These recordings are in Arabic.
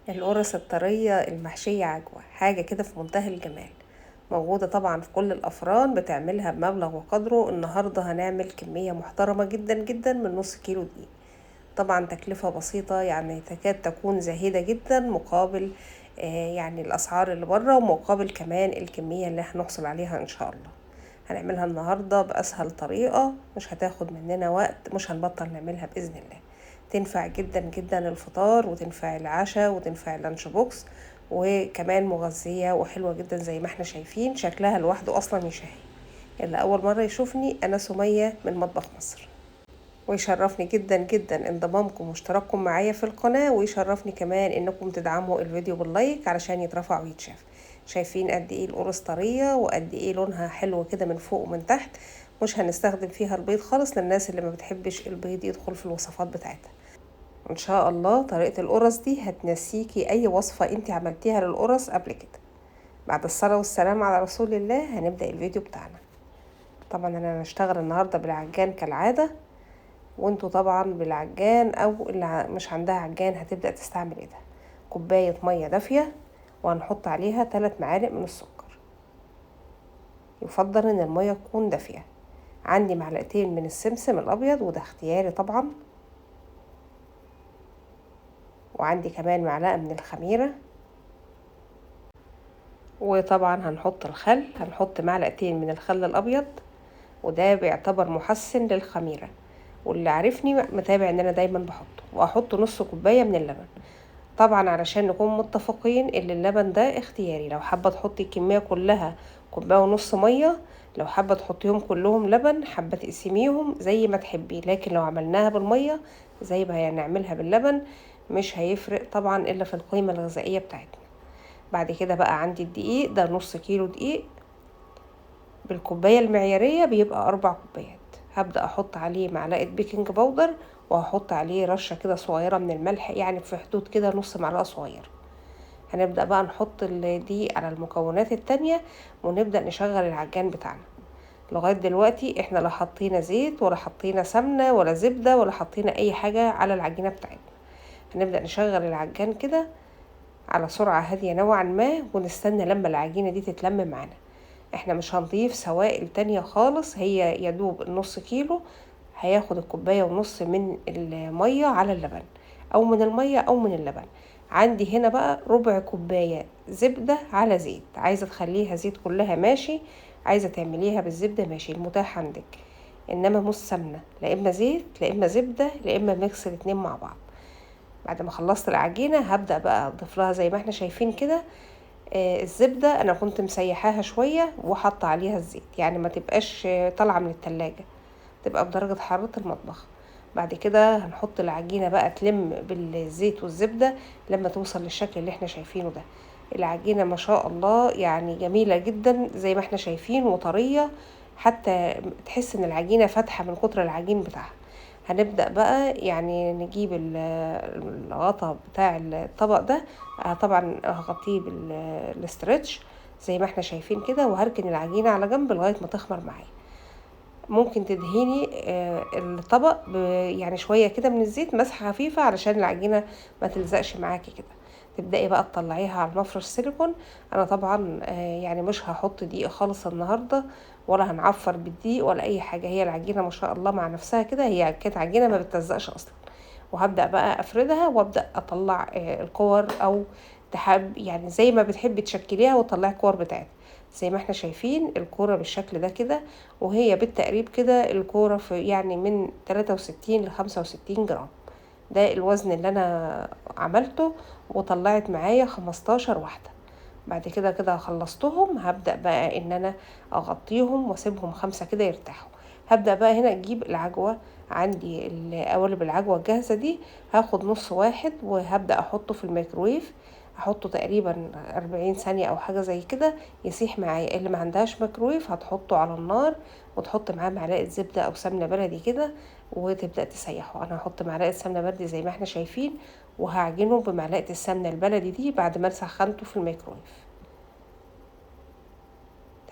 القرص الطرية المحشية عجوة حاجة كده في منتهى الجمال. موجودة طبعا في كل الأفران، بتعملها بمبلغ وقدره. النهاردة هنعمل كمية محترمة جدا جدا من نص كيلو دقيق. طبعا تكلفة بسيطة، يعني تكاد تكون زاهدة جدا مقابل يعني الأسعار اللي بره، ومقابل كمان الكمية اللي هنحصل عليها إن شاء الله. هنعملها النهاردة بأسهل طريقة، مش هتاخد مننا وقت، مش هنبطل نعملها بإذن الله. تنفع جدا جدا الفطار، وتنفع العشاء، وتنفع اللانش بوكس، وكمان مغذية وحلوة جدا زي ما احنا شايفين. شكلها لوحده أصلا يشهي. اللي أول مرة يشوفني، أنا سمية من مطبخ مصر، ويشرفني جدا جدا انضمامكم واشتراككم معايا في القناة، ويشرفني كمان انكم تدعموا الفيديو باللايك علشان يترفع ويتشاف. شايفين قد ايه القرص طرية، وقد ايه لونها حلو كده من فوق ومن تحت. مش هنستخدم فيها البيض خالص للناس اللي ما بتحبش البيض يدخل في الوصفات بتاعتها. ان شاء الله طريقة القرص دي هتنسيكي اي وصفة انت عملتيها للقرص قبل كده. بعد الصلاة والسلام على رسول الله هنبدأ الفيديو بتاعنا. طبعا انا هشتغل النهاردة بالعجان كالعادة، وانتوا طبعا بالعجان، او اللي مش عندها عجان هتبدأ تستعمل ايه ده. كوباية مية دافية، وهنحط عليها 3 معالق من السكر. يفضل ان المية تكون دافية. عندي معلقتين من السمسم الابيض، وده اختياري طبعا. وعندي كمان معلقة من الخميرة. وطبعا هنحط الخل، هنحط معلقتين من الخل الابيض، وده بيعتبر محسن للخميرة. واللي عارفني متابع ان انا دايما بحطه. واحط نص كوباية من اللبن. طبعا علشان نكون متفقين ان اللبن ده اختياري، لو حابة تحطي الكمية كلها كوباية ونص مية، لو حابة تحطيهم كلهم لبن، حابة تقسميهم زي ما تحبي. لكن لو عملناها بالمية زي ما هنعملها باللبن، مش هيفرق طبعا الا في القيمة الغذائية بتاعتنا. بعد كده بقى عندي الدقيق ده، نص كيلو دقيق بالكوباية المعيارية بيبقى 4 كوبايات. هبدأ احط عليه معلقة بيكنج باودر، وهحط عليه رشة كده صغيرة من الملح، يعني في حدود كده نص معلقة صغيرة. هنبدأ بقى نحط الدقيق على المكونات التانية، ونبدأ نشغل العجان بتاعنا. لغاية دلوقتي احنا لا حطينا زيت ولا حطينا سمنة ولا زبدة ولا حطينا اي حاجة على العجينة بتاعتنا. هنبدأ نشغل العجان كده على سرعة هادية نوعا ما، ونستنى لما العجينة دي تتلم معانا. احنا مش هنضيف سوائل تانية خالص، هي يدوب النص كيلو هياخد الكوباية ونص من المية على اللبن، او من المية او من اللبن. عندي هنا بقى ربع كوباية زبدة على زيت. عايزة تخليها زيت كلها ماشي، عايزة تعمليها بالزبدة ماشي، المتاح عندك. انما مش سمنة، لا اما زيت لا اما زبدة لا اما ميكس الاتنين مع بعض. بعد ما خلصت العجينة هبدأ بقى اضيف لها زي ما احنا شايفين كده. الزبدة انا كنت مسيحاها شوية وحط عليها الزيت، يعني ما تبقاش طالعة من التلاجة، تبقى بدرجة حرارة المطبخ. بعد كده هنحط العجينة بقى تلم بالزيت والزبدة لما توصل للشكل اللي احنا شايفينه ده. العجينة ما شاء الله يعني جميلة جدا زي ما احنا شايفين، وطرية، حتى تحس ان العجينة فاتحة من كتر العجين بتاعها. هنبدأ بقى يعني نجيب الغطا بتاع الطبق ده. طبعا هغطيه بالاسترتش زي ما احنا شايفين كده، وهركن العجينة على جنب لغاية ما تخمر معايا. ممكن تدهيني الطبق يعني شوية كده من الزيت، مسحة خفيفة علشان العجينة ما تلزقش معاكي كده. تبدأي بقى تطلعيها على المفرش سيليكون. انا طبعا يعني مش هحط دقيق خالص النهاردة، ولا هنعفر بالدقيق ولا اي حاجة. هي العجينة ما شاء الله مع نفسها كده، هي كانت عجينة ما بتلزقش اصلا. وهبدأ بقى افردها، وابدأ اطلع الكور، او تحب يعني زي ما بتحبي تشكليها وتطلعي الكور بتاعتها. زي ما احنا شايفين الكورة بالشكل ده كده، وهي بالتقريب كده الكورة في يعني من 63 ل 65 جرام. ده الوزن اللي انا عملته، وطلعت معايا 15 واحدة. بعد كده كده خلصتهم، هبدأ بقى ان انا اغطيهم واسيبهم 5 كده يرتاحوا. هبدأ بقى هنا اجيب العجوة. عندي القوالب العجوة الجاهزة دي، هاخد نص واحد وهبدأ احطه في الميكرويف. احطه تقريبا 40 ثانية او حاجة زي كده يسيح معايا. اللي ما عندهاش ميكرويف هتحطه على النار، وتحط معاه معلقة زبدة او سمنة بلدي كده، وتبدأ تسيحه. انا هحط معلقة سمنة بلدي زي ما احنا شايفين، وهعجنه بمعلقة السمنة البلدي دي بعد ما سخنته في الميكرويف.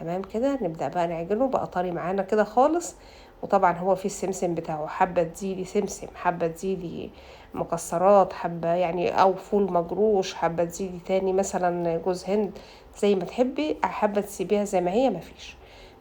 تمام كده. نبدأ بقى نعجنه بقى طري معانا كده خالص، وطبعا هو فيه السمسم بتاعه، حابة تزيدي سمسم، حابة تزيدي مكسرات، حابة يعني او فول مجروش، حابة تزيدي تاني مثلا جوز هند، زي ما تحبي. حابة تسيبيها زي ما هي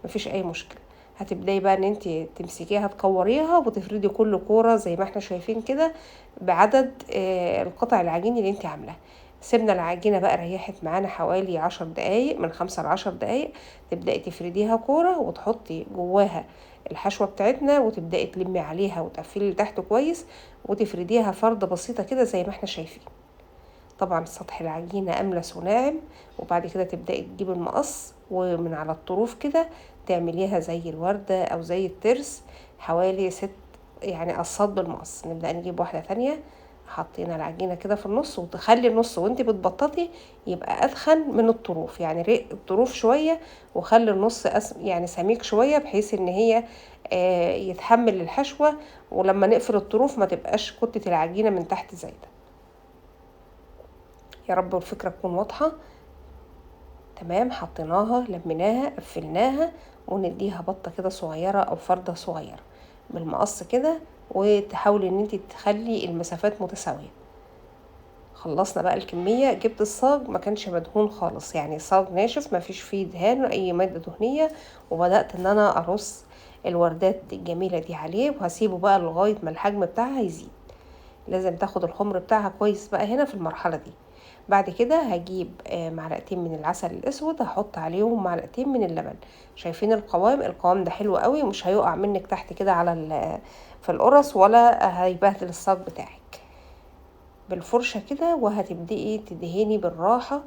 مفيش اي مشكلة. هتبداي بقى ان انت تمسكيها تكوريها وتفردي كل كورة زي ما احنا شايفين كده بعدد القطع العجين اللي انت عاملاها. سيبنا العجينة بقى ريحت معانا حوالي 10 دقايق، من 5 ل10 دقايق. تبدأي تفرديها كورة وتحطي جواها الحشوة بتاعتنا، وتبدأي تلمي عليها وتقفلي لتحت كويس، وتفرديها فردة بسيطة كده زي ما احنا شايفين. طبعا سطح العجينة أملس وناعم. وبعد كده تبدأي تجيبي المقص ومن على الطروف كده تعمليها زي الوردة أو زي الترس، حوالي 6 يعني قصات بالمقص. نبدأ نجيب واحدة تانية، حطينا العجينة كده في النص، وتخلي النص وانت بتبططي يبقى أدخن من الطروف، يعني رق الطروف شوية، وخلي النص يعني سميك شوية، بحيث ان هي يتحمل الحشوة، ولما نقفل الطروف ما تبقاش كتة العجينة من تحت زايدة. يا رب الفكرة تكون واضحة. تمام، حطيناها لميناها قفلناها، ونديها بطة كده صغيرة او فردة صغيرة بالمقص كده، وتحاولي ان انت تخلي المسافات متساوية. خلصنا بقى الكمية. جبت الصاج ما كانش مدهون خالص، يعني صاج ناشف ما فيش فيه دهان اي مادة دهنية، وبدأت ان انا ارص الوردات الجميلة دي عليه، وهسيبه بقى لغاية ما الحجم بتاعها يزيد. لازم تاخد الخمر بتاعها كويس بقى هنا في المرحلة دي. بعد كده هجيب معلقتين من العسل الاسود، هحط عليهم معلقتين من اللبن. شايفين القوام ده حلو قوي، مش هيقع منك تحت كده على في القرص، ولا هيبهدل الصاج بتاعك. بالفرشة كده، وهتبدئي تدهني بالراحة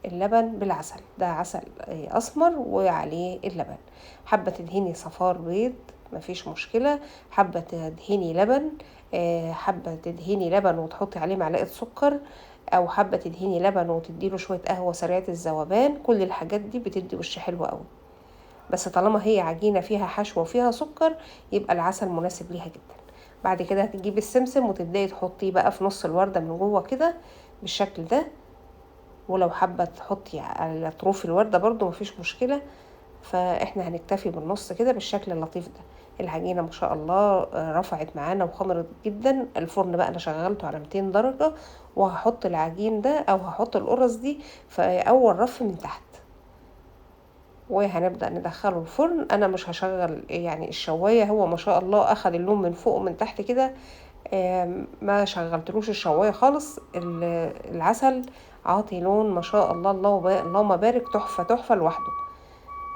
اللبن بالعسل. ده عسل اسمر وعليه اللبن. حابة تدهني صفار بيض مفيش مشكلة، حابة تدهني لبن، حابة تدهني لبن وتحطي عليه معلقة سكر، او حابة تدهني لبن وتديله شوية قهوة سريعة الذوبان. كل الحاجات دي بتدي وش حلو قوي، بس طالما هي عجينة فيها حشوة وفيها سكر يبقى العسل مناسب ليها جدا. بعد كده هتجيبي السمسم وتبدأي تحطيه بقى في نص الوردة من جوه كده بالشكل ده، ولو حابة تحطي على اطراف الوردة برضو مفيش مشكلة. فاحنا هنكتفي بالنص كده بالشكل اللطيف ده. العجينة ما شاء الله رفعت معانا وخمرت جدا. الفرن بقى انا شغلته على 200 درجة، وهحط العجين ده او هحط القرص دي في اول رف من تحت، وهنبدأ ندخله الفرن. انا مش هشغل يعني الشواية، هو ما شاء الله اخد اللون من فوق ومن تحت كده. ما شغلتلوش الشواية خالص. العسل عاطي لون ما شاء الله، اللهم بارك، تحفة تحفة لوحده.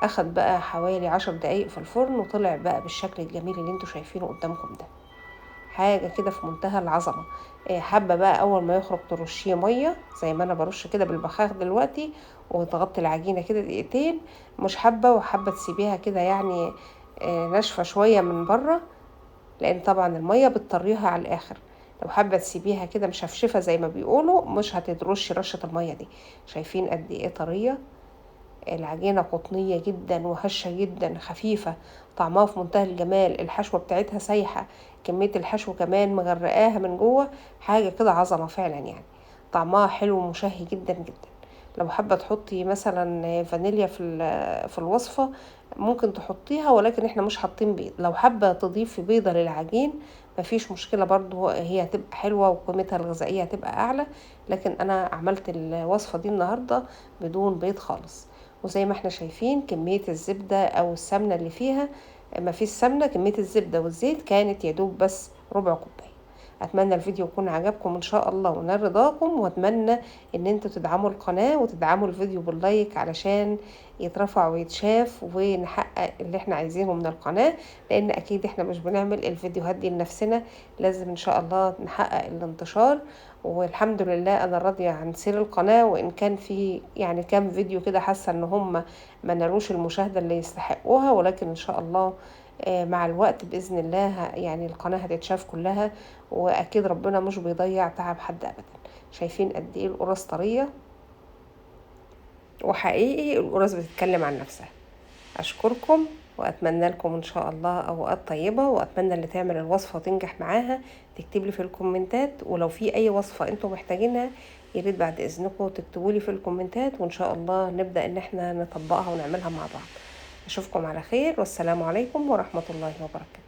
اخد بقى حوالي 10 دقايق في الفرن، وطلع بقى بالشكل الجميل اللي انتوا شايفينه قدامكم ده. حاجة كده في منتهى العظمة. حابة بقى اول ما يخرج ترشيه مية زي ما انا برش كده بالبخاخ دلوقتي، وتغطي العجينة كده دقيقتين. مش حابة، وحابة تسيبيها كده يعني ناشفة شوية من بره، لان طبعا المية بتطريها على الاخر. لو حابة تسيبيها كده مشفشفة زي ما بيقولوا، مش هتدرشي رشة المية دي. شايفين قد ايه طرية؟ العجينة قطنية جدا وهشة جدا خفيفة، طعمها في منتهى الجمال. الحشوة بتاعتها سايحة، كمية الحشو كمان مغرقاها من جوه، حاجة كده عظمة فعلا يعني. طعمها حلو ومشهي جدا جدا. لو حابة تحطي مثلا فانيليا في الوصفة ممكن تحطيها، ولكن احنا مش حاطين بيض. لو حابة تضيفي بيضة للعجين مفيش مشكلة برضو، هي هتبقى حلوة وقيمتها الغذائية هتبقى أعلى. لكن أنا عملت الوصفة دي النهاردة بدون بيض خالص. وزي ما احنا شايفين كمية الزبدة او السمنة اللي فيها، ما فيش سمنة، كمية الزبدة والزيت كانت يدوب بس ربع كوباية. اتمنى الفيديو يكون عجبكم ان شاء الله ونال رضاكم، واتمنى ان انتوا تدعموا القناة وتدعموا الفيديو باللايك علشان يترفع ويتشاف ونحقق اللي احنا عايزينه من القناة. لان اكيد احنا مش بنعمل الفيديوهات دي لنفسنا، لازم ان شاء الله نحقق الانتشار. والحمد لله انا راضية عن سير القناة، وان كان في يعني كام فيديو كده حاسة ان هم ما نالوش المشاهدة اللي يستحقوها، ولكن ان شاء الله مع الوقت بإذن الله يعني القناة هتتشاف كلها. وأكيد ربنا مش بيضيع تعب حد أبدا. شايفين قد إيه القرص طرية، وحقيقي القرص بتتكلم عن نفسها. أشكركم، وأتمنى لكم إن شاء الله أوقات طيبة، وأتمنى اللي تعمل الوصفة وتنجح معاها تكتب لي في الكومنتات. ولو في أي وصفة أنتم محتاجينها ياريت بعد إذنكم تكتبوا لي في الكومنتات، وإن شاء الله نبدأ إن احنا نطبقها ونعملها مع بعض. اشوفكم على خير، والسلام عليكم ورحمة الله وبركاته.